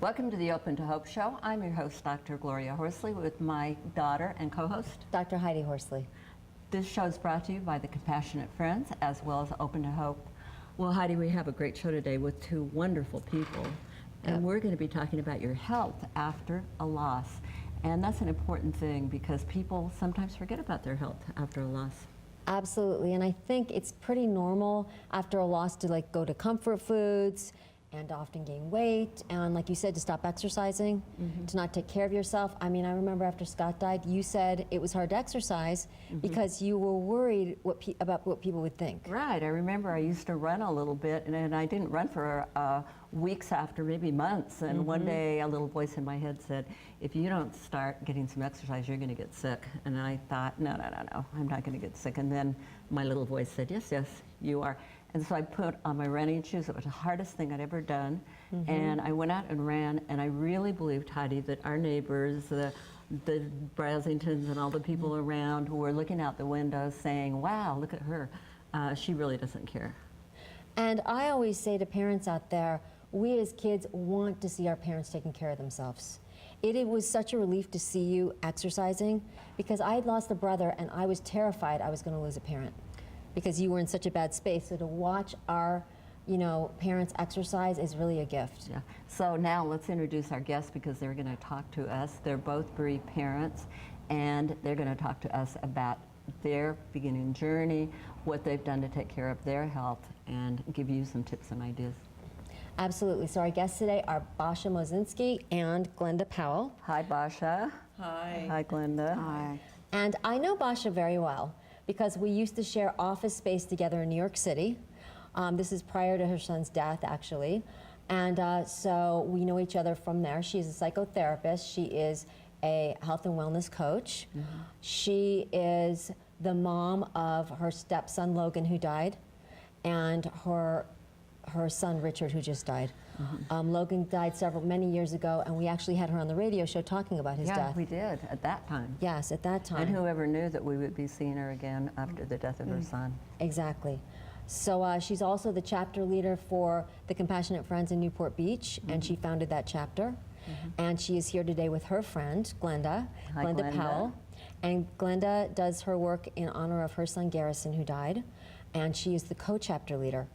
Welcome to the Open to Hope Show. I'm your host, Dr. Gloria Horsley, with my daughter and co-host, Dr. Heidi Horsley. This show is brought to you by the Compassionate Friends, as well as Open to Hope. Well, Heidi, we have a great show today with two wonderful people, and we're going to be talking about your health after a loss. And that's an important thing because people sometimes forget about their health after a loss. Absolutely, and I think it's pretty normal after a loss to go to comfort foods and often gain weight, and like you said, to stop exercising, to not take care of yourself. I mean, I remember after Scott died, you said it was hard to exercise because you were worried about what people would think. Right, I remember I used to run a little bit, and I didn't run for weeks after, maybe months, and one day a little voice in my head said, if you don't start getting some exercise, you're going to get sick. And I thought, no, I'm not going to get sick. And then my little voice said, yes, you are. And so I put on my running shoes. It was the hardest thing I'd ever done. And I went out and ran, and I really believed, Heidi, that our neighbors, the Brasingtons and all the people around who were looking out the window saying, wow, look at her. She really doesn't care. And I always say to parents out there, we as kids want to see our parents taking care of themselves. It was such a relief to see you exercising because I had lost a brother and I was terrified I was going to lose a parent because you were in such a bad space. So to watch our, parents exercise is really a gift. Yeah. So now let's introduce our guests because they're going to talk to us. They're both bereaved parents, and they're going to talk to us about their beginning journey, what they've done to take care of their health, and give you some tips and ideas. Absolutely. So our guests today are Basham Mosinski and Glenda Powell. Hi, Basha. Hi. Hi, Glenda. Hi. And I know Basha very well because we used to share office space together in New York City. This is prior to her son's death, actually. And so we know each other from there. She's a psychotherapist. She is a health and wellness coach. She is the mom of her stepson, Logan, who died, and her son, Richard, who just died. Logan died many years ago, and we actually had her on the radio show talking about his death. Yeah, we did at that time. Yes, at that time. And whoever knew that we would be seeing her again after the death of her son. Exactly. So she's also the chapter leader for the Compassionate Friends in Newport Beach, and she founded that chapter. And she is here today with her friend, Glenda, Hi, Glenda Powell. And Glenda does her work in honor of her son, Garrison, who died, and she is the co-chapter leader.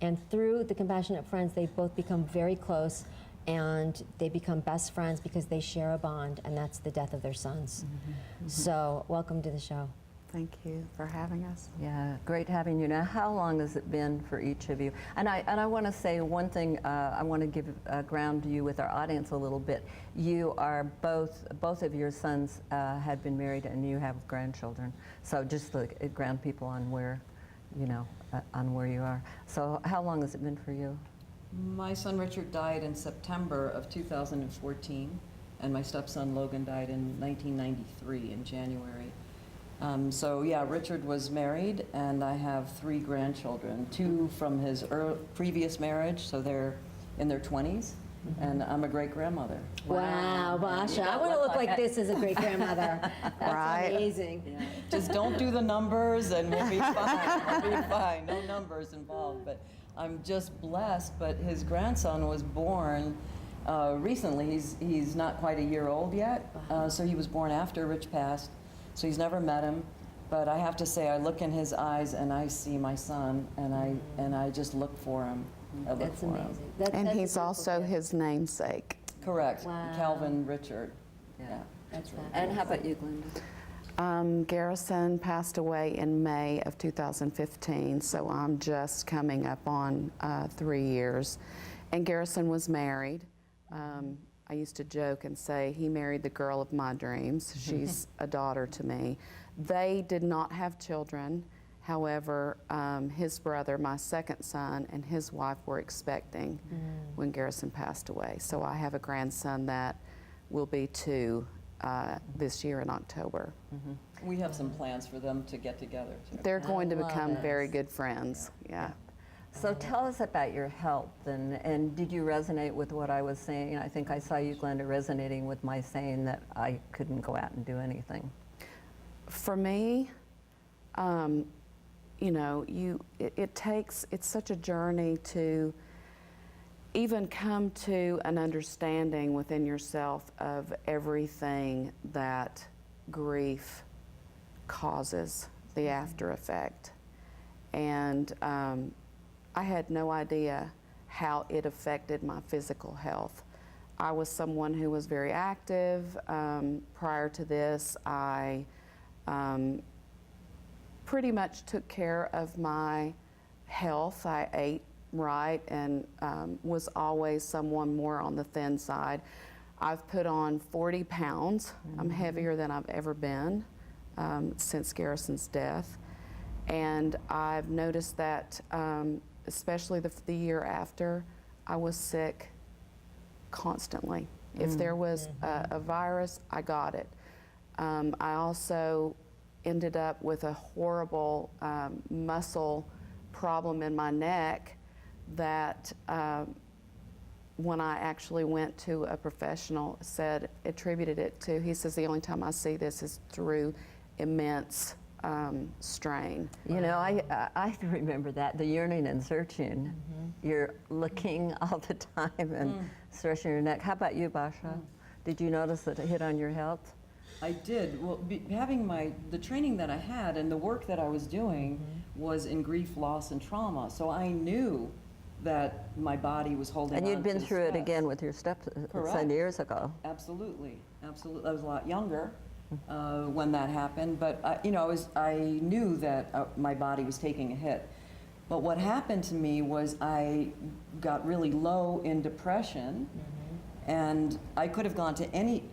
And through the Compassionate Friends, they've both become very close, and they become best friends because they share a bond, and that's the death of their sons. So welcome to the show. Thank you for having us. Yeah, great having you. Now, how long has it been for each of you? And I want to say one thing. I want to give ground you with our audience a little bit. You are both of your sons had been married, and you have grandchildren. So just to ground people on where, on where you are. So how long has it been for you? My son Richard died in September of 2014, and my stepson Logan died in 1993 in January. So yeah, Richard was married, and I have 3 grandchildren, 2 from his previous marriage, so they're in their 20s, and I'm a great-grandmother. Wow, Basha, I want to look like this as a great-grandmother. That's amazing. Yeah. Just don't do the numbers, and we'll be fine. We'll be fine. No numbers involved, but I'm just blessed. But his grandson was born recently. He's not quite a year old yet, so he was born after Rich passed. So he's never met him, but I have to say I look in his eyes and I see my son, and I just look for him. I look That's for him. amazing. And that's he's also his namesake. Correct. Wow. Calvin Richard. Yeah. That's fabulous. And how about you, Glenda? Garrison passed away in May of 2015, so I'm just coming up on 3 years. And Garrison was married. I used to joke and say he married the girl of my dreams. She's a daughter to me. They did not have children. However, his brother, my second son, and his wife were expecting when Garrison passed away. So I have a grandson that will be 2 this year in October. We have some plans for them to get together too. They're going to love become it. very good friends. Yeah. So tell us about your health, and did you resonate with what I was saying? I think I saw you, Glenda, resonating with my saying that I couldn't go out and do anything. For me, it's such a journey to even come to an understanding within yourself of everything that grief causes, the after effect. And I had no idea how it affected my physical health. I was someone who was very active. Prior to this, I pretty much took care of my health. I ate right and was always someone more on the thin side. I've put on 40 pounds. I'm heavier than I've ever been since Garrison's death. And I've noticed that, especially the year after, I was sick constantly. If there was a virus, I got it. I also ended up with a horrible muscle problem in my neck that when I actually went to a professional, attributed it to, he says, the only time I see this is through immense strain. You know, I remember that, the yearning and searching. You're looking all the time and stretching your neck. How about you, Basha? Did you notice that it hit on your health? I did. Well, having the training that I had and the work that I was doing was in grief, loss, and trauma. So I knew that my body was holding on. And you'd been to through it stress. again with your stepson Correct. years ago. Absolutely, absolutely. I was a lot younger when that happened, but I knew that my body was taking a hit. But what happened to me was I got really low in depression, and I could have gone to any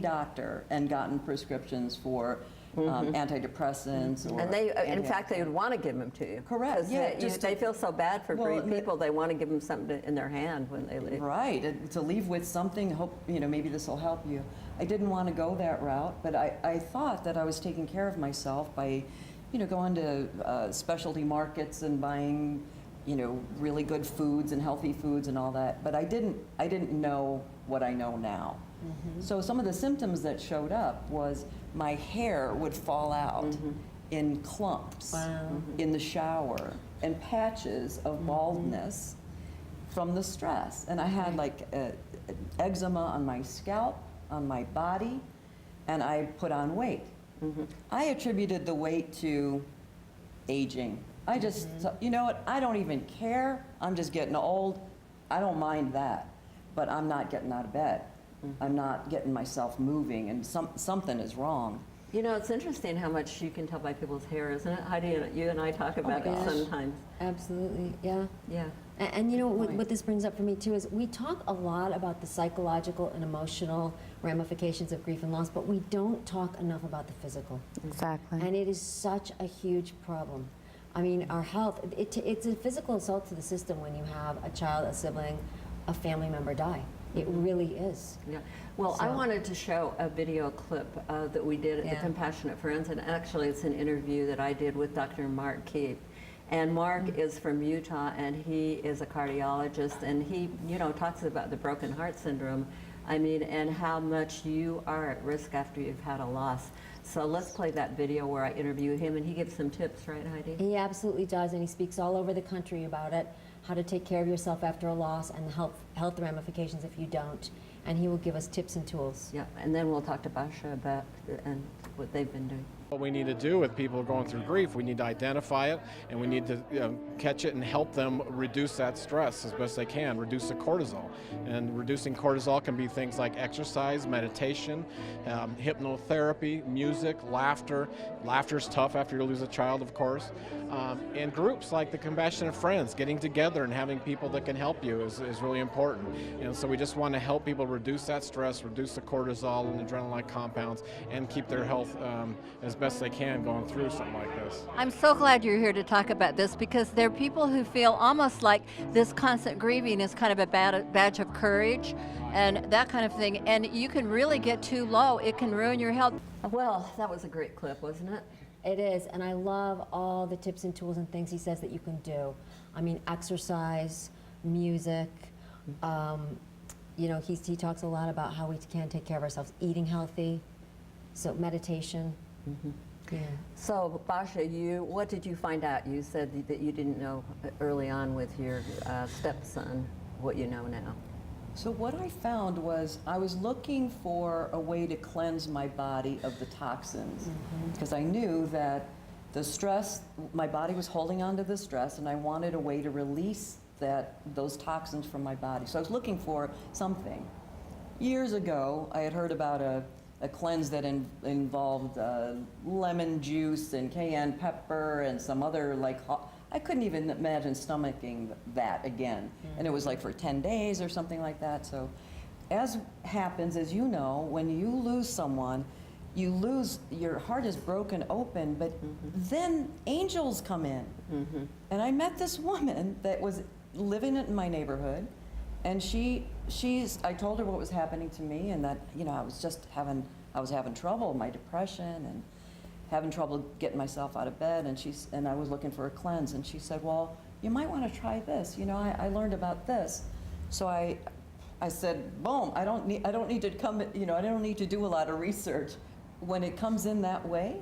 doctor and gotten prescriptions for antidepressants or And they, in fact, they would want to give them to you. Correct, 'Cause yeah, they feel so bad for Well, bereaved people. They want to give them something in their hand when they leave. Right, to leave with something, hope, maybe this will help you. I didn't want to go that route, but I thought that I was taking care of myself by, going to specialty markets and buying, really good foods and healthy foods and all that. But I didn't know what I know now. So some of the symptoms that showed up was my hair would fall out in clumps in the shower and patches of baldness from the stress. And I had like eczema on my scalp, on my body, and I put on weight. I attributed the weight to aging. I just, you know what, I don't even care. I'm just getting old. I don't mind that, but I'm not getting out of bed. I'm not getting myself moving, and something is wrong. You know, it's interesting how much you can tell by people's hair, isn't it? Heidi, you and I talk about it gosh. sometimes. Absolutely, yeah. Yeah. And you know what this brings up for me too is we talk a lot about the psychological and emotional ramifications of grief and loss, but we don't talk enough about the physical. Exactly. And it is such a huge problem. I mean, our health, it's a physical assault to the system when you have a child, a sibling, a family member die. It really is. Yeah. Well, I wanted to show a video clip that we did at the Yeah. Compassionate Friends, and actually it's an interview that I did with Dr. Mark Keep. And Mark is from Utah, and he is a cardiologist, and he, talks about the broken heart syndrome, and how much you are at risk after you've had a loss. So let's play that video where I interview him, and he gives some tips, right, Heidi? He absolutely does, and he speaks all over the country about it, how to take care of yourself after a loss and the health ramifications if you don't. And he will give us tips and tools. Yeah, and then we'll talk to Basha about and what they've been doing. What we need to do with people going through grief, we need to identify it, and we need to catch it and help them reduce that stress as best they can, reduce the cortisol. And reducing cortisol can be things like exercise, meditation, hypnotherapy, music, laughter. Laughter's tough after you lose a child, of course. And groups like the Compassionate Friends, getting together and having people that can help you is really important. And so we just want to help people reduce that stress, reduce the cortisol and adrenaline compounds, and keep their health as best they can going through something like this. I'm so glad you're here to talk about this, because there are people who feel almost like this constant grieving is kind of a badge of courage and that kind of thing, and you can really get too low. It can ruin your health. Well, that was a great clip, wasn't it? It is, and I love all the tips and tools and things he says that you can do. I mean, exercise, music, he talks a lot about how we can take care of ourselves, eating healthy, so meditation. Yeah. So, Basha, what did you find out? You said that you didn't know early on with your stepson what you know now. So what I found was I was looking for a way to cleanse my body of the toxins because I knew that the stress, my body was holding on to the stress, and I wanted a way to release those toxins from my body. So I was looking for something. Years ago, I had heard about a cleanse that involved lemon juice and cayenne pepper and some other I couldn't even imagine stomaching that again. And it was like for 10 days or something like that. So as happens, as you know, when you lose someone, your heart is broken open, but then angels come in. And I met this woman that was living in my neighborhood, and I told her what was happening to me, and that, I was having trouble, my depression, and having trouble getting myself out of bed, and I was looking for a cleanse, and she said, well, you might want to try this. I learned about this. So I said, boom, I don't need to come, I don't need to do a lot of research. When it comes in that way,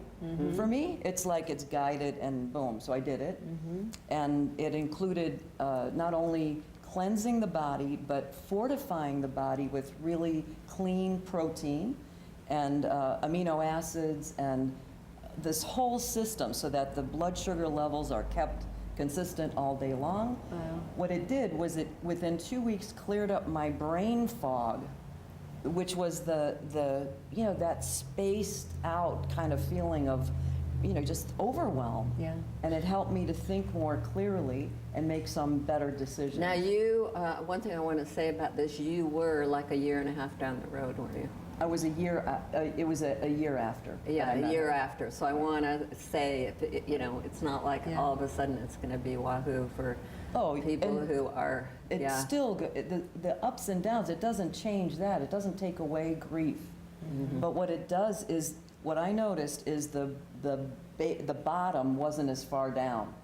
for me, it's like it's guided, and boom, so I did it. And it included not only cleansing the body, but fortifying the body with really clean protein and amino acids and this whole system so that the blood sugar levels are kept consistent all day long. Wow. What it did was it, within 2 weeks, cleared up my brain fog, which was that spaced out kind of feeling of, just overwhelm. Yeah. And it helped me to think more clearly and make some better decisions. Now one thing I want to say about this, you were like a year and a half down the road, weren't you? I was it was a year after. Yeah, that I met a year her. after. So I want to say, it's not like all of a sudden it's going to be wahoo for people and who are, It's still good. The ups and downs, it doesn't change that. It doesn't take away grief. But what it does is, what I noticed is the bottom wasn't as far down.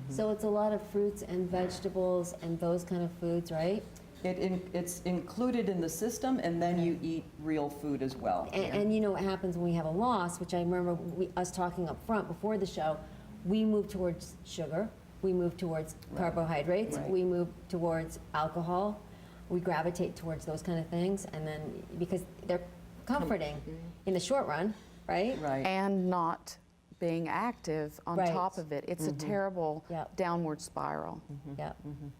So it's a lot of fruits and vegetables and those kind of foods, right? It's included in the system, and then you eat real food as well. And you know what happens when we have a loss, which I remember us talking up front before the show, we move towards sugar, we move towards carbohydrates, Right. we move towards alcohol, we gravitate towards those kind of things, and then because they're comforting in the short run, right? Right. And not being active on Right. top of it. It's a terrible Yep. downward spiral. Yeah.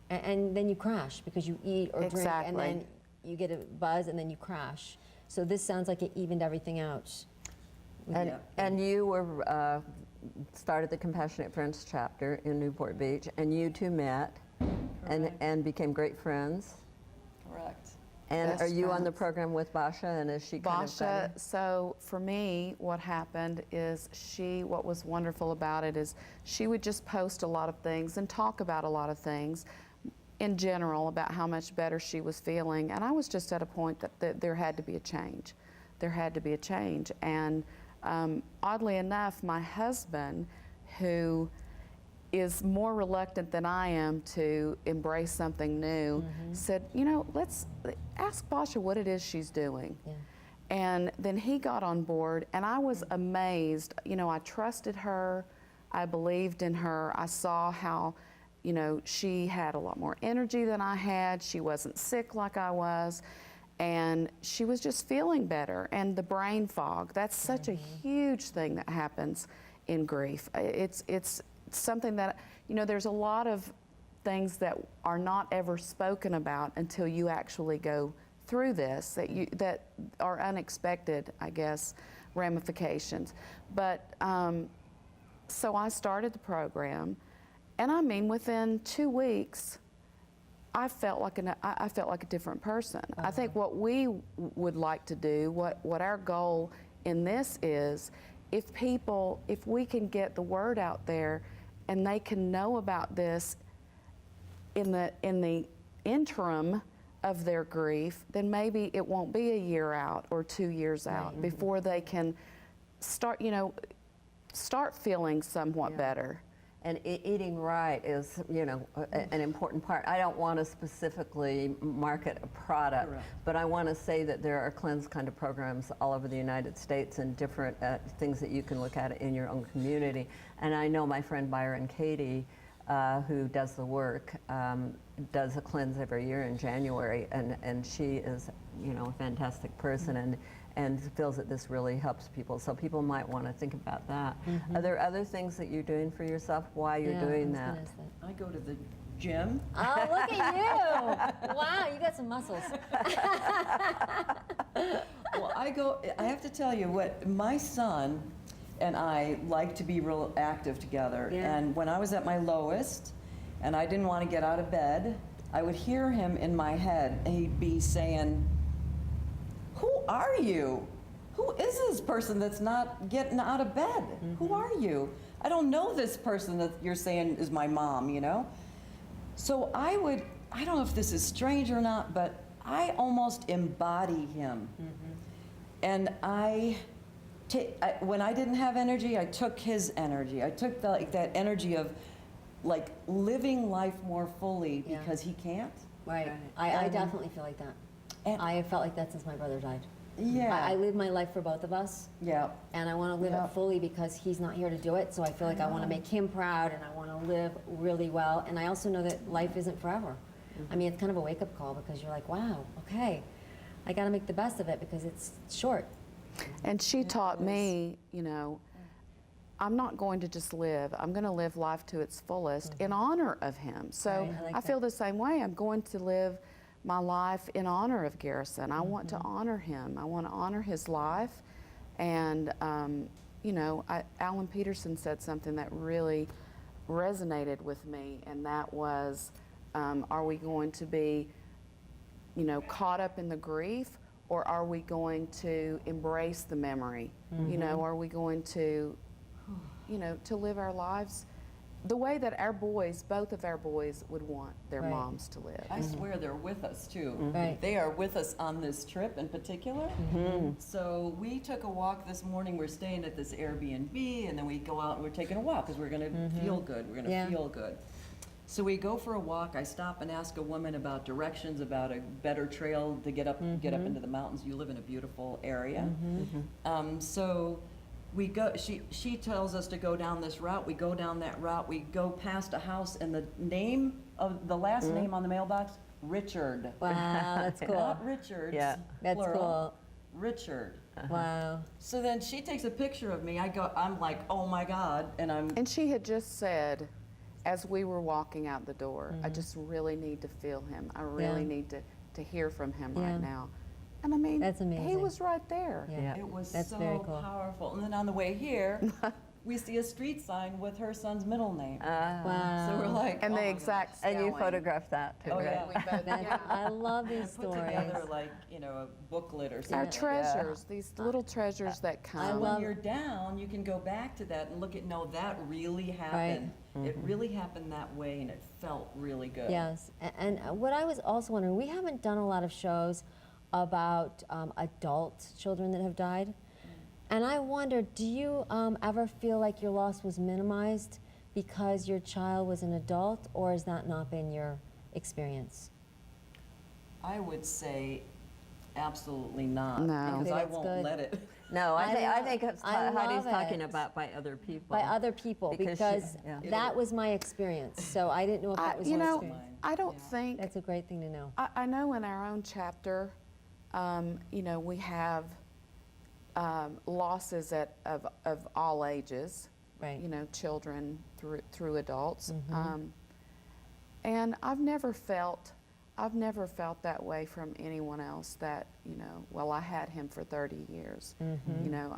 And then you crash because you eat or drink, and Exactly. then you get a buzz, and then you crash. So this sounds like it evened everything out. and you were started the Compassionate Friends chapter in Newport Beach, and you two met and became great friends. Correct. And Best are you on the friends. program with Basha, and is she kind of Basia, so for me, what happened is what was wonderful about it is she would just post a lot of things and talk about a lot of things in general about how much better she was feeling. And I was just at a point that there had to be a change. There had to be a change. And oddly enough, my husband, who is more reluctant than I am to embrace something new, said, let's ask Basia what it is she's doing. Yeah. And then he got on board, and I was amazed. I trusted her, I believed in her, I saw how, she had a lot more energy than I had, she wasn't sick like I was, and she was just feeling better. And the brain fog, that's such a huge thing that happens in grief. It's something that, there's a lot of things that are not ever spoken about until you actually go through this, that are unexpected, I guess, ramifications. But so I started the program, and I mean, within 2 weeks, I felt like a different person. I think what we would like to do, what our goal in this is, if we can get the word out there, and they can know about this in the interim of their grief, then maybe it won't be a year out or 2 years out before they can start feeling somewhat better. And eating right is, you know, an important part. I don't want to specifically market a product, Correct. but I want to say that there are cleanse kind of programs all over the United States and different things that you can look at in your own community. And I know my friend Byron Katie, who does the work, does a cleanse every year in January, and she is, you know, a fantastic person and feels that this really helps people. So people might want to think about that. Are there other things that you're doing for yourself while you're doing that? I go to the gym. Oh, look at you! Wow, you got some muscles. Well, I have to tell you what, my son and I like to be real active together. Yeah. And when I was at my lowest and I didn't want to get out of bed, I would hear him in my head, and he'd be saying, "Who are you? Who is this person that's not getting out of bed? Who are you? I don't know this person that you're saying is my mom, you know?" So I don't know if this is strange or not, but I almost embody him. And when I didn't have energy, I took his energy. I took that energy of like living life more fully Yeah. because he can't. Right. I definitely feel like that. And- I have felt like that since my brother died. Yeah. I live my life for both of us, Yeah. and I want to live Yeah. it fully because he's not here to do it. So I feel like I want to make him proud, and I want to live really well. And I also know that life isn't forever. I mean, it's kind of a wake-up call because you're like, wow, okay, I got to make the best of it because it's short. And she taught me, you know, I'm not going to just live. I'm going to live life to its fullest in honor of him. So Right, I like I feel that. the same way. I'm going to live my life in honor of Garrison. I want to honor him. I want to honor his life. And, you know, Alan Peterson said something that really resonated with me, and that was, are we going to be, you know, caught up in the grief, or are we going to embrace the memory? You know, are we going to, you know, to live our lives the way that our boys, both of our boys, would want their Right. moms to live? I swear they're with us too. Right. They are with us on this trip in particular. So we took a walk this morning. We're staying at this Airbnb, and then we go out and we're taking a walk because we're going to feel good. We're going to Yeah. feel good. So we go for a walk. I stop and ask a woman about directions, about a better trail to get up into the mountains. You live in a beautiful area. So we go. She tells us to go down this route. We go down that route. We go past a house, and the name of the last name on the mailbox, Richard. Wow, that's cool. Not Richards. Yeah. That's plural. Richard. Wow. So then she takes a picture of me. I'm like, oh my God, and I'm. And she had just said, as we were walking out the door, I just really need to feel him. I really Yeah. need to hear from him Yeah. right now. And I mean, That's he amazing. was right there. Yeah. It was That's so very cool. powerful. And then on the way here, we see a street sign with her son's middle name. Wow. So we're like, And oh the my exact And spelling. you photographed that too, Oh, right? yeah. We both, That's- yeah. I love these gosh. Put stories. together like, you know, a booklet or Our something. treasures, these little treasures that come. I So love- when you're down, you can go back to that and look at, no, that really happened. It really happened that way, and it felt really good. Yes, and what I was also wondering, we haven't done a lot of shows about adult children that have died. And I wonder, do you ever feel like your loss was minimized because your child was an adult, or has that not been your experience? I would say absolutely not. No. Because Okay, I that's won't good. let it. No, I love- think it's I Heidi's love talking it. about by other people. By other people, Because because yeah. that was my experience. So I didn't know if that was You your know, experience. I don't Yeah. think, That's a great thing to know. I know in our own chapter, you know, we have losses of all ages, Right. you know, children through adults. And I've never felt that way from anyone else that, you know, well, I had him for 30 years. You know,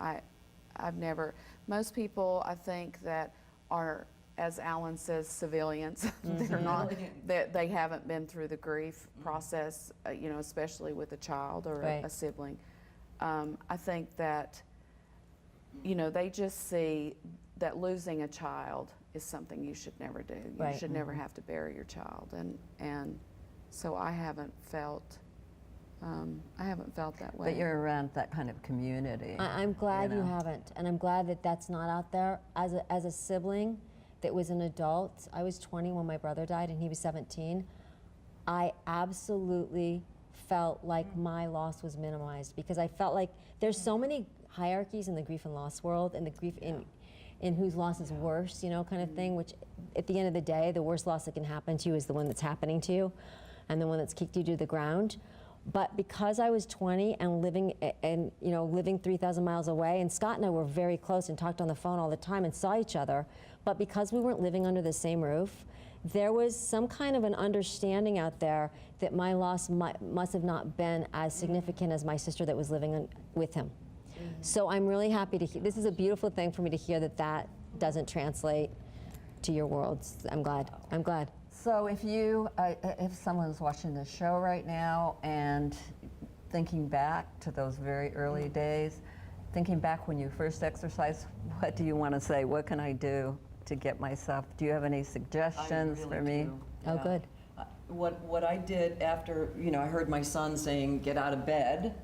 I've never, most people I think that are, as Alan says, civilians. They're not, they haven't been through the grief process, you know, especially with a child or Right. a sibling. I think that, you know, they just see that losing a child is something you should never do. You Right. should never have to bury your child, and so I haven't felt that way. But you're around that kind of community. I'm glad you know. haven't, and I'm glad that that's not out there. As a sibling, that was an adult. I was 20 when my brother died and he was 17. I absolutely felt like my loss was minimized because I felt like there's so many hierarchies in the grief and loss world, and the grief in whose loss is worse, you know, kind of thing, which at the end of the day, the worst loss that can happen to you is the one that's happening to you and the one that's kicked you to the ground. But because I was 20 and living 3,000 miles away, and Scott and I were very close and talked on the phone all the time and saw each other, but because we weren't living under the same roof, there was some kind of an understanding out there that my loss must have not been as significant as my sister that was living with him. So I'm really happy to hear, this is a beautiful thing for me to hear that that doesn't translate to your worlds. I'm glad. I'm glad. So if someone's watching this show right now and thinking back to those very early days, thinking back when you first exercised, what do you want to say? What can I do to get myself? Do you have any suggestions for me? Do. Oh, good. What I did after, I heard my son saying, get out of bed,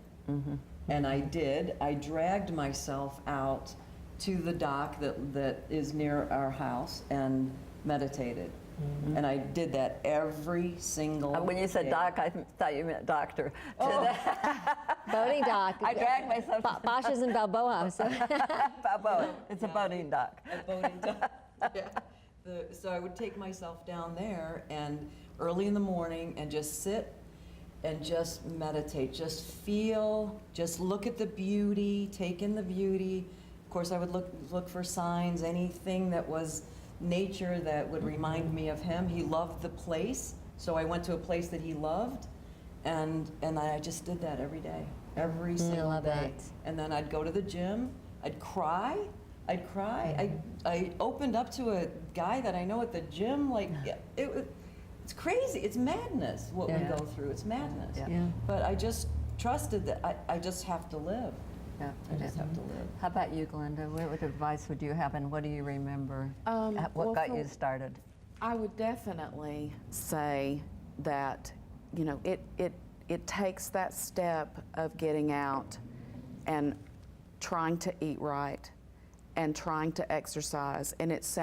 and I did. I dragged myself out to the dock that is near our house and meditated. And I did that every single When you said day. doc, I thought you meant doctor. Boating dock. I dragged myself. Bashas and Balboa. So. Balboa. It's a boating dock. At boating dock. Yeah. So I would take myself down there and early in the morning and just sit and just meditate, just feel, just look at the beauty, take in the beauty. Of course, I would look for signs, anything that was nature that would remind me of him. He loved the place, so I went to a place that he loved, and I just did that every day, every single love day. that. And then I'd go to the gym, I'd cry. I opened up to a guy that I know at the gym, like, it's crazy, it's madness what we Yeah. go through, it's madness. Yeah. Yeah. But I just trusted that I just have to live. Yeah. I just have to live. How about you, Glenda? What advice would you have, and what do you remember? What well, got you started? I would definitely say that, it takes that step of getting out and trying to eat right and trying to exercise. And it's,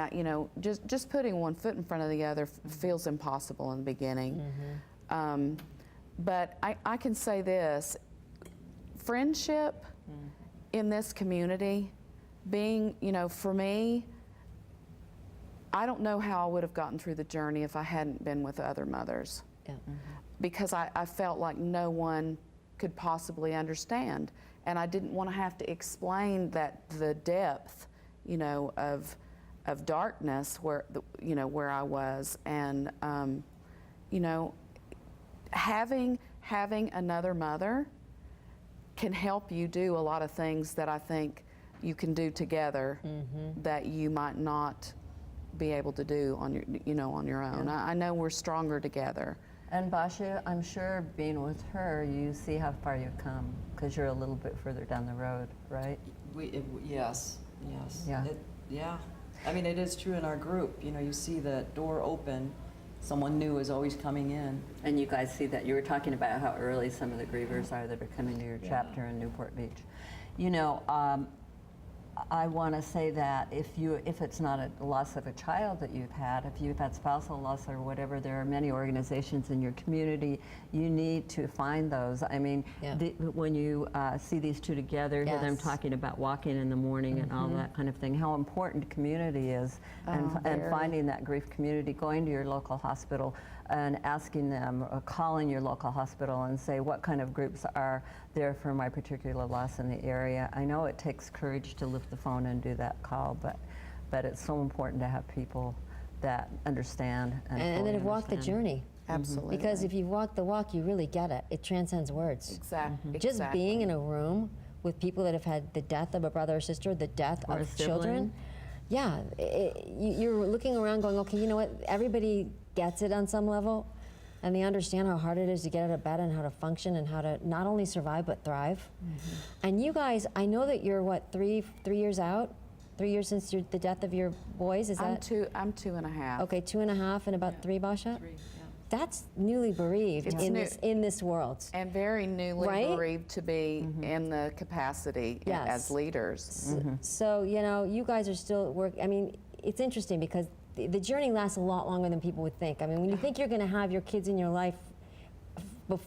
just putting one foot in front of the other feels impossible in the beginning. But I can say this, friendship in this community, being, for me, I don't know how I would have gotten through the journey if I hadn't been with other mothers. Yeah. Because I felt like no one could possibly understand. And I didn't want to have to explain that the depth, of darkness where I was. And, having another mother can help you do a lot of things that I think you can do together that you might not be able to do on your own. Yeah. I know we're stronger together. And Basia, I'm sure being with her, you see how far you've come, because you're a little bit further down the road, right? Yes. Yeah. I mean, it is true in our group. You see the door open, someone new is always coming in. And you guys see that. You were talking about how early some of the grievers are that are coming to your chapter in Newport Beach. I want to say that if it's not a loss of a child that you've had, if you've had spousal loss or whatever, there are many organizations in your community. You need to find those. I mean, Yeah. when you see these two together, hear them Yes. talking about walking in the morning and all that kind of thing, how important community is, and very. finding that grief community, going to your local hospital and asking them, calling your local hospital and say, what kind of groups are there for my particular loss in the area? I know it takes courage to lift the phone and do that call, but it's so important to have people that understand and And fully then have walked the understand. journey. Absolutely. Because if you walk the walk, you really get it. It transcends words. Exactly. Just being in a room with people that have had the death of a brother or sister, the death Or a of sibling. children, you're looking around going, okay, you know what? Everybody gets it on some level, and they understand how hard it is to get out of bed and how to function and how to not only survive but thrive. And you guys, I know that you're what, three years out? 3 years since the death of your boys? Is I'm that 2.5. okay? 2.5 and about 3, Basha. 3, yeah. That's newly bereaved It's in new. this world. And very newly Right? bereaved to be in the capacity Yes. as leaders. So you guys are still I mean, it's interesting because the journey lasts a lot longer than people would think. I mean, when you think you're going to have your kids in your life,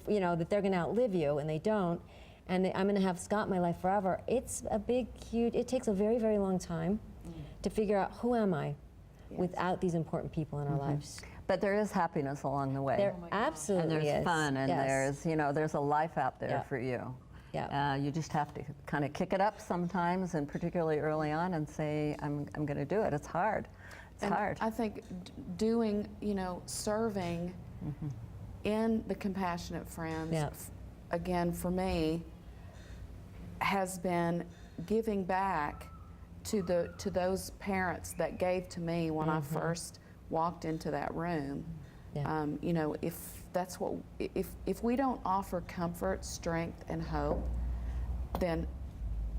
you know, that they're going to outlive you, and they don't, and I'm going to have Scott in my life forever, it's a big, huge, it takes a very, very long time to figure out who am I without these important people in our lives. But there is happiness along the way. There absolutely and there's is. fun, and Yes. there's, you know, there's a life out there Yeah. for you. Yeah. You just have to kind of kick it up sometimes, and particularly early on, and say, I'm going to do it. It's hard. It's And hard. I think doing, you know, serving in the Compassionate Friends, Yeah. Again, for me, has been giving back to those parents that gave to me when I first walked into that room. Yeah. You know, if we don't offer comfort, strength, and hope, then,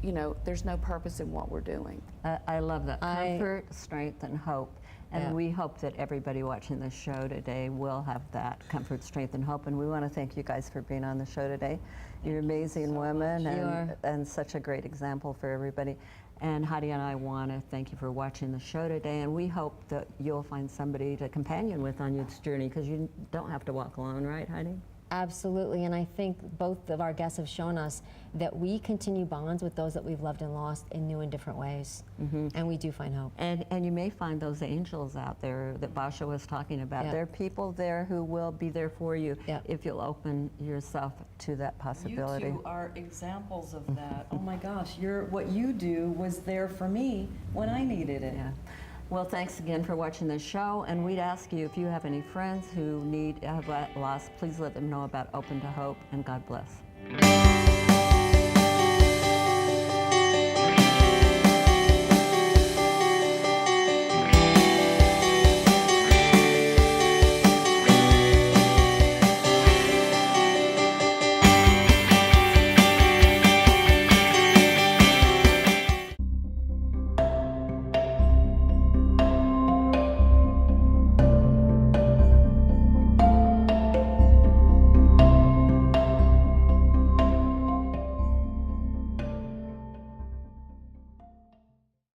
you know, there's no purpose in what we're doing. I love that. Comfort, strength, and hope. And Yeah. we hope that everybody watching this show today will have that comfort, strength, and hope. And we want to thank you guys for being on the show today. You're amazing women and such a great example for everybody. And Heidi and I want to thank you for watching the show today. And we hope that you'll find somebody to companion with on your journey, because you don't have to walk alone, right, Heidi? Absolutely, and I think both of our guests have shown us that we continue bonds with those that we've loved and lost in new and different ways, and we do find hope. And you may find those angels out there that Basia was talking about. Yeah. There are people there who will be there for you Yeah. if you'll open yourself to that possibility. You two are examples of that. Oh my gosh, what you do was there for me when I needed it. Yeah. Well, thanks again for watching this show, and we'd ask you if you have any friends who have lost, please let them know about Open to Hope, and God bless.